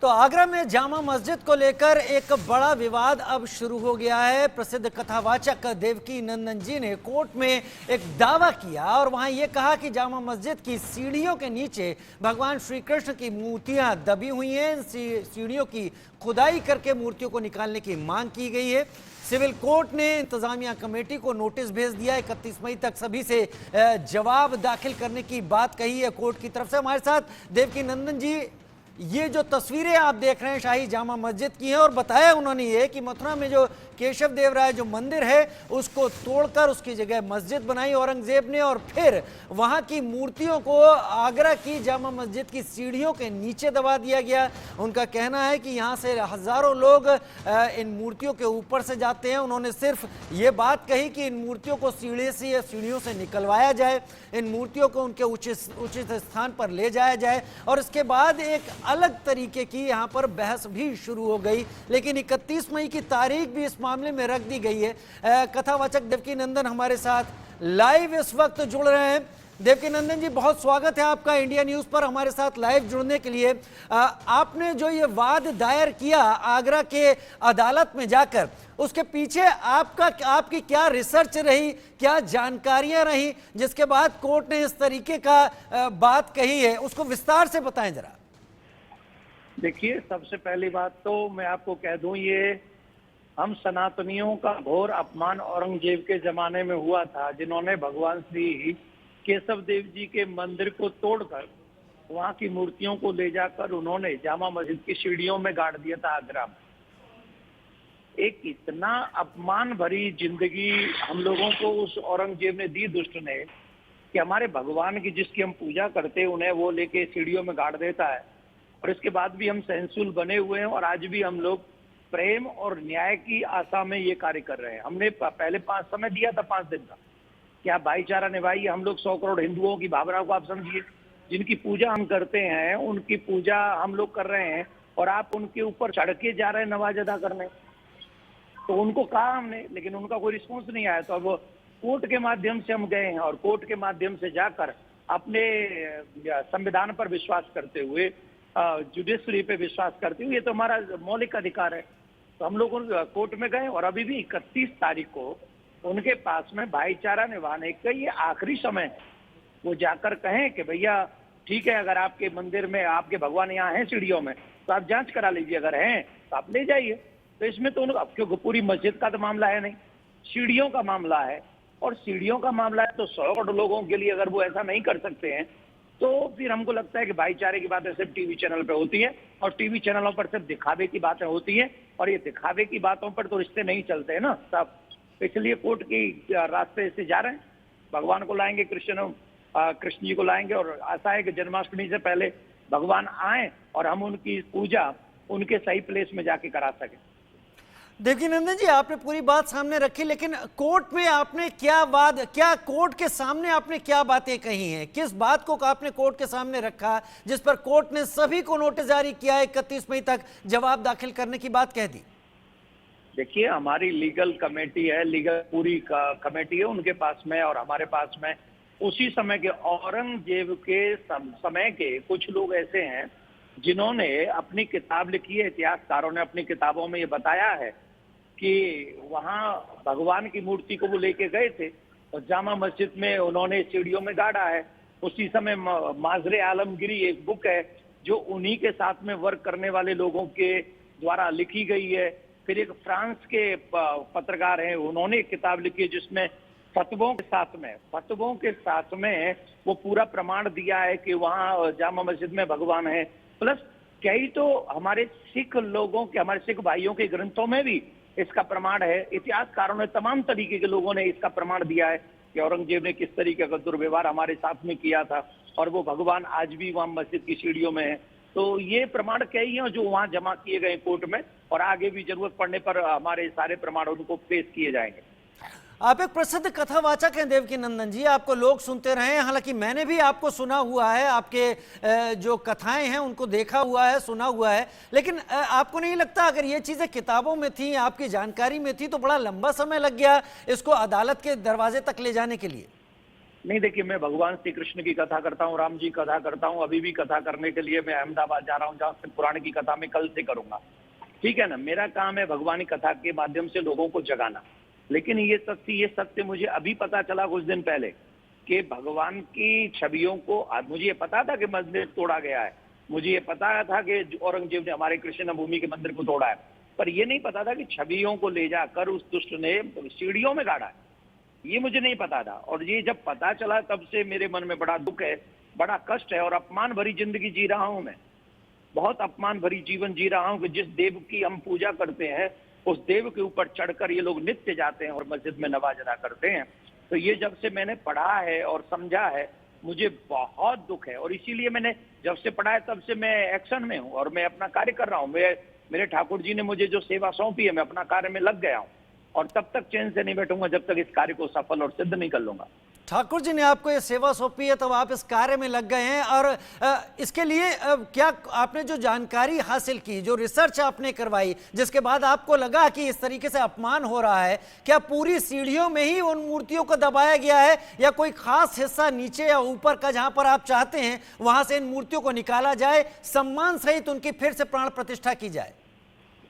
तो आगरा में जामा मस्जिद को लेकर एक बड़ा विवाद अब शुरू हो गया है। प्रसिद्ध कथावाचक देवकी नंदन जी ने कोर्ट में एक दावा किया और वहां ये कहा कि जामा मस्जिद की सीढ़ियों के नीचे भगवान श्री कृष्ण की मूर्तियां दबी हुई हैं। इन सीढ़ियों की खुदाई करके मूर्तियों को निकालने की मांग की गई है। सिविल कोर्ट ने इंतजामिया कमेटी को नोटिस भेज दिया। 31 मई तक सभी से जवाब दाखिल करने की बात कही है कोर्ट की तरफ से। हमारे साथ देवकी नंदन जी, ये जो तस्वीरें आप देख रहे हैं शाही जामा मस्जिद की हैं और बताया उन्होंने ये कि मथुरा में जो केशव देव राय जो मंदिर है उसको तोड़कर उसकी जगह मस्जिद बनाई औरंगजेब ने और फिर वहां की मूर्तियों को आगरा की जामा मस्जिद की सीढ़ियों के नीचे दबा दिया गया। उनका कहना है कि यहां से हजारों लोग इन मूर्तियों के ऊपर से जाते हैं। उन्होंने सिर्फ ये बात कही कि इन मूर्तियों को सीढ़ी से या सीढ़ियों से निकलवाया जाए, इन मूर्तियों को उनके उचित स्थान पर ले जाया जाए और इसके बाद एक अलग तरीके की यहाँ पर बहस भी शुरू हो गई। लेकिन 31 मई की तारीख भी इस मामले में रख दी गई है। कथावाचक देवकी नंदन हमारे साथ लाइव इस वक्त जुड़ रहे हैं। देवकी नंदन जी, बहुत स्वागत है आपका इंडिया न्यूज पर हमारे साथ लाइव जुड़ने के लिए। आपने जो ये वाद दायर किया आगरा के अदालत में जाकर, उसके पीछे आपकी क्या रिसर्च रही, क्या जानकारियां रही जिसके बाद कोर्ट ने इस तरीके का बात कही है, उसको विस्तार से बताएं जरा। देखिए, सबसे पहली बात तो मैं आपको कह दूं, ये हम सनातनियों का घोर अपमान औरंगजेब के जमाने में हुआ था, जिन्होंने भगवान श्री केशव देव जी के मंदिर को तोड़कर वहां की मूर्तियों को ले जाकर उन्होंने जामा मस्जिद की सीढ़ियों में गाड़ दिया था आगरा में। एक इतना अपमान भरी जिंदगी हम लोगों को उस औरंगजेब ने दी, दुष्ट ने, कि हमारे भगवान की जिसकी हम पूजा करते हैं उन्हें वो लेके सीढ़ियों में गाड़ देता है। और इसके बाद भी हम सहनशील बने हुए हैं और आज भी हम लोग प्रेम और न्याय की आशा में ये कार्य कर रहे हैं। हमने पहले 5 समय दिया था, 5 दिन का, कि आप भाईचारा निभाइए। हम लोग 100 करोड़ हिंदुओं की भावना को आप समझिए, जिनकी पूजा हम करते हैं उनकी पूजा हम लोग कर रहे हैं और आप उनके ऊपर चढ़ के जा रहे हैं नवाज अदा करने। तो उनको कहा हमने, लेकिन उनका कोई रिस्पॉन्स नहीं आया। तो अब कोर्ट के माध्यम से हम गए हैं और कोर्ट के माध्यम से जाकर अपने संविधान पर विश्वास करते हुए, जुडिशरी पे विश्वास करते हुए, ये तो हमारा मौलिक अधिकार है, तो हम लोग कोर्ट में गए और अभी भी 31 तारीख को उनके पास में भाईचारा निभाने का ये आखिरी समय है। वो जाकर कहें कि भैया ठीक है, अगर आपके मंदिर में आपके भगवान यहाँ हैं सीढ़ियों में तो आप जांच करा लीजिए, अगर हैं तो आप ले जाइए। तो इसमें तो क्योंकि पूरी मस्जिद का तो मामला है नहीं, सीढ़ियों का मामला है, और सीढ़ियों का मामला है तो 100 करोड़ लोगों के लिए अगर वो ऐसा नहीं कर सकते हैं तो फिर हमको लगता है कि भाईचारे की बातें सिर्फ टीवी चैनल पे होती है और टीवी चैनलों पर सिर्फ दिखावे की बातें होती हैं, और ये दिखावे की बातों पर तो रिश्ते नहीं चलते हैं ना साहब। इसलिए कोर्ट की रास्ते से जा रहे हैं, भगवान को लाएंगे, कृष्ण जी को लाएंगे और आशा है कि जन्माष्टमी से पहले भगवान आए और हम उनकी पूजा उनके सही प्लेस में जाके करा सकें। देवकी नंदन जी, आपने पूरी बात सामने रखी, लेकिन कोर्ट में आपने क्या कोर्ट के सामने आपने क्या बातें कही हैं, किस बात को आपने कोर्ट के सामने रखा जिस पर कोर्ट ने सभी को नोटिस जारी किया, 31 मई तक जवाब दाखिल करने की बात कह दी? देखिए, हमारी लीगल कमेटी है, लीगल पूरी कमेटी है उनके पास में और हमारे पास में। उसी समय के औरंगजेब के समय के कुछ लोग ऐसे हैं जिन्होंने अपनी किताब लिखी है, इतिहासकारों ने अपनी किताबों में ये बताया है कि वहां भगवान की मूर्ति को वो लेके गए थे और जामा मस्जिद में उन्होंने सीढ़ियों में गाड़ा है। उसी समय माजरे आलमगिरी एक बुक है जो उन्हीं के साथ में वर्क करने वाले लोगों के द्वारा लिखी गई है। फिर एक फ्रांस के पत्रकार हैं, उन्होंने एक किताब लिखी है जिसमें फतवों के साथ में वो पूरा प्रमाण दिया है कि वहाँ जामा मस्जिद में भगवान है। प्लस कई तो हमारे सिख लोगों के, हमारे सिख भाइयों के ग्रंथों में भी इसका प्रमाण है। इतिहासकारों ने, तमाम तरीके के लोगों ने इसका प्रमाण दिया है कि औरंगजेब ने किस तरीके का दुर्व्यवहार हमारे साथ में किया था और वो भगवान आज भी वहां मस्जिद की सीढ़ियों में है। तो ये प्रमाण कई हैं जो वहां जमा किए गए कोर्ट में, और आगे भी जरूरत पड़ने पर हमारे सारे प्रमाण उनको पेश किए जाएंगे। आप एक प्रसिद्ध कथावाचक हैं देवकी नंदन जी, आपको लोग सुनते रहे हैं, हालांकि मैंने भी आपको सुना हुआ है, आपके जो कथाएं हैं उनको देखा हुआ है, सुना हुआ है, लेकिन आपको नहीं लगता अगर ये चीजें किताबों में थी, आपकी जानकारी में थी, तो बड़ा लंबा समय लग गया इसको अदालत के दरवाजे तक ले जाने के लिए? नहीं, देखिए, मैं भगवान श्री कृष्ण की कथा करता हूँ, राम जी की कथा करता हूँ, अभी भी कथा करने के लिए मैं अहमदाबाद जा रहा हूँ, जहाँ से पुराण की कथा मैं कल से करूंगा। ठीक है ना, मेरा काम है भगवान की कथा के माध्यम से लोगों को जगाना। लेकिन ये सत्य मुझे अभी पता चला कुछ दिन पहले कि भगवान की छवियों को, मुझे ये पता था कि मस्जिद तोड़ा गया है, मुझे ये पता था कि औरंगजेब ने हमारे कृष्ण भूमि के मंदिर को तोड़ा है, पर ये नहीं पता था कि छवियों को ले जाकर उस दुष्ट ने सीढ़ियों में गाड़ा है। ये मुझे नहीं पता था, और ये जब पता चला तब से मेरे मन में बड़ा दुख है, बड़ा कष्ट है, और अपमान भरी जिंदगी जी रहा हूं मैं। बहुत अपमान भरी जीवन जी रहा हूं कि जिस देव की हम पूजा करते हैं उस देव के ऊपर चढ़कर ये लोग नित्य जाते हैं और मस्जिद में नमाज अदा करते हैं। तो ये जब से मैंने पढ़ा है और समझा है, मुझे बहुत दुख है, और इसीलिए मैंने जब से पढ़ा है तब से मैं एक्शन में हूँ और मैं अपना कार्य कर रहा हूँ। मेरे ठाकुर जी ने मुझे जो सेवा सौंपी है, मैं अपना कार्य में लग गया हूँ, और तब तक चैन से नहीं बैठूंगा जब तक इस कार्य को सफल और सिद्ध नहीं कर लूंगा। ठाकुर जी ने आपको ये सेवा सौंपी है, तब आप इस कार्य में लग गए हैं, और इसके लिए क्या आपने जो जानकारी हासिल की, जो रिसर्च आपने करवाई, जिसके बाद आपको लगा कि इस तरीके से अपमान हो रहा है, क्या पूरी सीढ़ियों में ही उन मूर्तियों को दबाया गया है, या कोई खास हिस्सा नीचे या ऊपर का जहां पर आप चाहते हैं वहां से इन मूर्तियों को निकाला जाए, सम्मान सहित उनकी फिर से प्राण प्रतिष्ठा की जाए?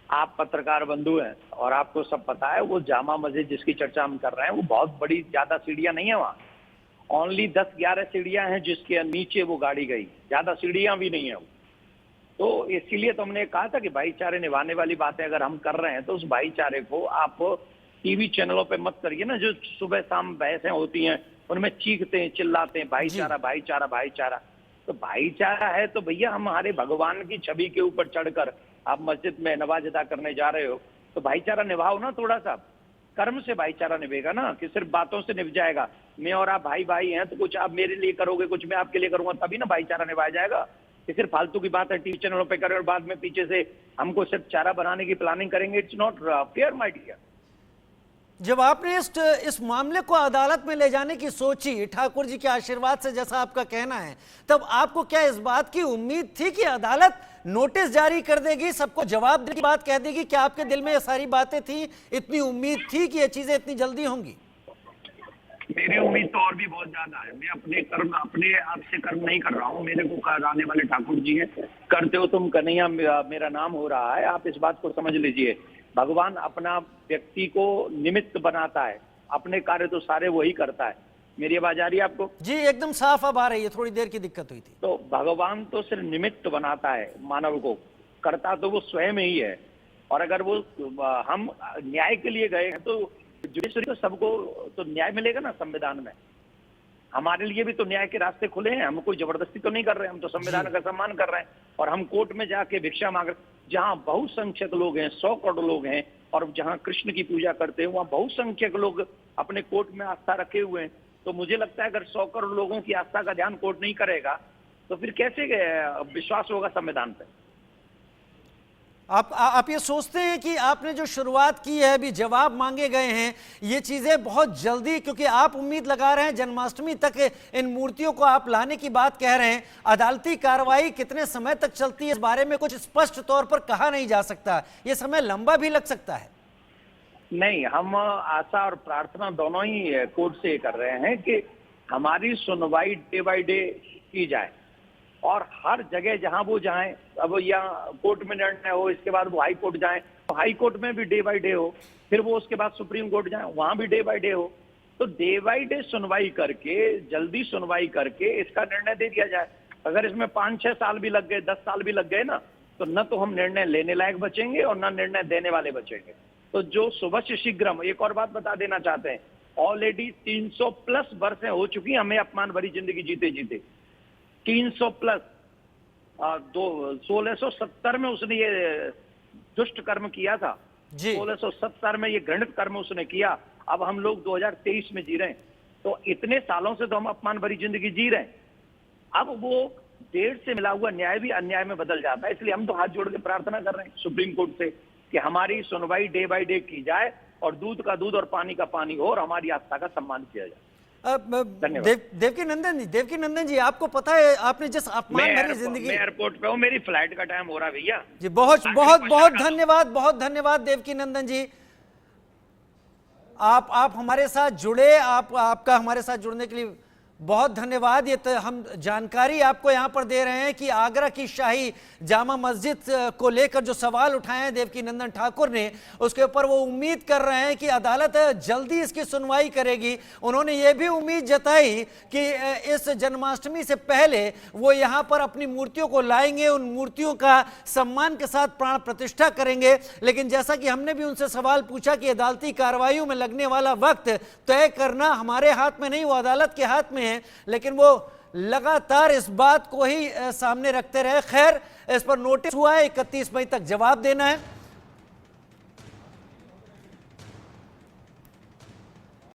आप पत्रकार बंधु हैं और आपको सब पता है, वो जामा मस्जिद जिसकी चर्चा हम कर रहे हैं वो बहुत बड़ी, ज्यादा सीढ़ियां नहीं है वहाँ, ओनली 10-11 सीढ़ियां हैं जिसके नीचे वो गाड़ी गई, ज्यादा सीढ़ियां भी नहीं है वो। तो इसीलिए तो हमने कहा था कि भाईचारे निभाने वाली बातें अगर हम कर रहे हैं तो उस भाईचारे को आप टीवी चैनलों पे मत करिए ना, जो सुबह शाम बहसें होती हैं उनमें चीखते हैं, चिल्लाते हैं भाईचारा भाईचारा भाईचारा। तो भाईचारा है तो भैया हमारे भगवान की छवि के ऊपर चढ़कर आप मस्जिद में नमाज अदा करने जा रहे हो, तो भाईचारा निभाओ ना, थोड़ा सा कर्म से भाईचारा निभेगा ना, कि सिर्फ बातों से निभ जाएगा। मैं और आप भाई भाई हैं, तो कुछ आप मेरे लिए करोगे, कुछ मैं आपके लिए करूंगा, तभी ना भाईचारा निभाया जाएगा। कि सिर्फ फालतू की बात है टीवी चैनलों पे करें और बाद में पीछे से हमको सिर्फ चारा बनाने की प्लानिंग करेंगे, it's not fair my dear. जब आपने इस मामले को अदालत में ले जाने की सोची, ठाकुर जी के आशीर्वाद से जैसा आपका कहना है, तब आपको क्या इस बात की उम्मीद थी कि अदालत नोटिस जारी कर देगी, सबको जवाब देने की बात कह देगी? क्या आपके दिल में ये सारी बातें थी, इतनी उम्मीद थी कि ये चीजें इतनी जल्दी होंगी? मेरी उम्मीद तो और भी बहुत ज्यादा है। मैं अपने कर्म, अपने आप से कर्म नहीं कर रहा हूँ, मेरे को कराने वाले ठाकुर जी हैं। करते हो तुम कन्हैया मेरा नाम हो रहा है, आप इस बात को समझ लीजिए। भगवान अपना व्यक्ति को निमित्त बनाता है, अपने कार्य तो सारे वही करता है। मेरी आवाज आ रही है आपको? जी, एकदम साफ अब आ रही है, थोड़ी देर की दिक्कत हुई थी। तो भगवान तो सिर्फ निमित्त बनाता है मानव को, करता तो वो स्वयं ही है। और अगर वो हम न्याय के लिए गए हैं तो जुडिशरी को सबको तो न्याय मिलेगा ना संविधान में। हमारे लिए भी तो न्याय के रास्ते खुले हैं, हम कोई जबरदस्ती तो नहीं कर रहे हैं, हम तो संविधान का सम्मान कर रहे हैं। और हम कोर्ट में जाके भिक्षा मांग रहे, जहां बहुसंख्यक लोग हैं, 100 करोड़ लोग हैं, और जहां कृष्ण की पूजा करते हैं वहां बहुसंख्यक लोग अपने कोर्ट में आस्था रखे हुए हैं। तो मुझे लगता है अगर 100 करोड़ लोगों की आस्था का ध्यान कोर्ट नहीं करेगा तो फिर कैसे विश्वास होगा संविधान पे? आप ये सोचते हैं कि आपने जो शुरुआत की है, अभी जवाब मांगे गए हैं, ये चीजें बहुत जल्दी, क्योंकि आप उम्मीद लगा रहे हैं जन्माष्टमी तक इन मूर्तियों को आप लाने की बात कह रहे हैं, अदालती कार्रवाई कितने समय तक चलती है इस बारे में कुछ स्पष्ट तौर पर कहा नहीं जा सकता, ये समय लंबा भी लग सकता है। नहीं, हम आशा और प्रार्थना दोनों ही कोर्ट से कर रहे हैं कि हमारी सुनवाई डे बाय डे की जाए, और हर जगह जहां वो जाएं, अब यहाँ कोर्ट में निर्णय हो, इसके बाद वो हाई कोर्ट जाएं, तो हाई कोर्ट में भी डे बाय डे हो, फिर वो उसके बाद सुप्रीम कोर्ट जाएं, वहां भी डे बाय डे हो। तो डे बाय डे सुनवाई करके, जल्दी सुनवाई करके इसका निर्णय दे दिया जाए। अगर इसमें 5-6 साल भी लग गए, 10 साल भी लग गए ना, तो न तो हम निर्णय लेने लायक बचेंगे और न निर्णय देने वाले बचेंगे। तो जो सुबह शीघ्रम, एक और बात बता देना चाहते हैं, ऑलरेडी 300+ वर्षें हो चुकी हमें अपमान भरी जिंदगी जीते जीते, 300+। 1670 में उसने ये दुष्ट कर्म किया था, 1670 में ये घृणित कर्म उसने किया। अब हम लोग 2023 में जी रहे हैं, तो इतने सालों से तो हम अपमान भरी जिंदगी जी रहे हैं। अब वो देर से मिला हुआ न्याय भी अन्याय में बदल जाता है, इसलिए हम तो हाथ जोड़ के प्रार्थना कर रहे हैं सुप्रीम कोर्ट से कि हमारी सुनवाई डे बाय डे की जाए, और दूध का दूध और पानी का पानी हो, और हमारी आस्था का सम्मान किया जाए। देवकी नंदन जी, आपको पता है आपने जिस अपमान भरी जिंदगी, मैं एयरपोर्ट पे हूँ, मेरी फ्लाइट का टाइम हो रहा है भैया जी। बहुत बहुत बहुत धन्यवाद, बहुत धन्यवाद देवकी नंदन जी, आप हमारे साथ जुड़े, आपका हमारे साथ जुड़ने के लिए बहुत धन्यवाद। ये तो हम जानकारी आपको यहाँ पर दे रहे हैं कि आगरा की शाही जामा मस्जिद को लेकर जो सवाल उठाए हैं देवकीनंदन ठाकुर ने, उसके ऊपर वो उम्मीद कर रहे हैं कि अदालत जल्दी इसकी सुनवाई करेगी। उन्होंने ये भी उम्मीद जताई कि इस जन्माष्टमी से पहले वो यहाँ पर अपनी मूर्तियों को लाएंगे, उन मूर्तियों का सम्मान के साथ प्राण प्रतिष्ठा करेंगे। लेकिन जैसा कि हमने भी उनसे सवाल पूछा कि अदालती कार्रवाइयों में लगने वाला वक्त तय करना हमारे हाथ में नहीं, वो अदालत के हाथ में है, लेकिन वो लगातार इस बात को ही सामने रखते रहे। खैर, इस पर नोटिस हुआ है, 31 मई तक जवाब देना है।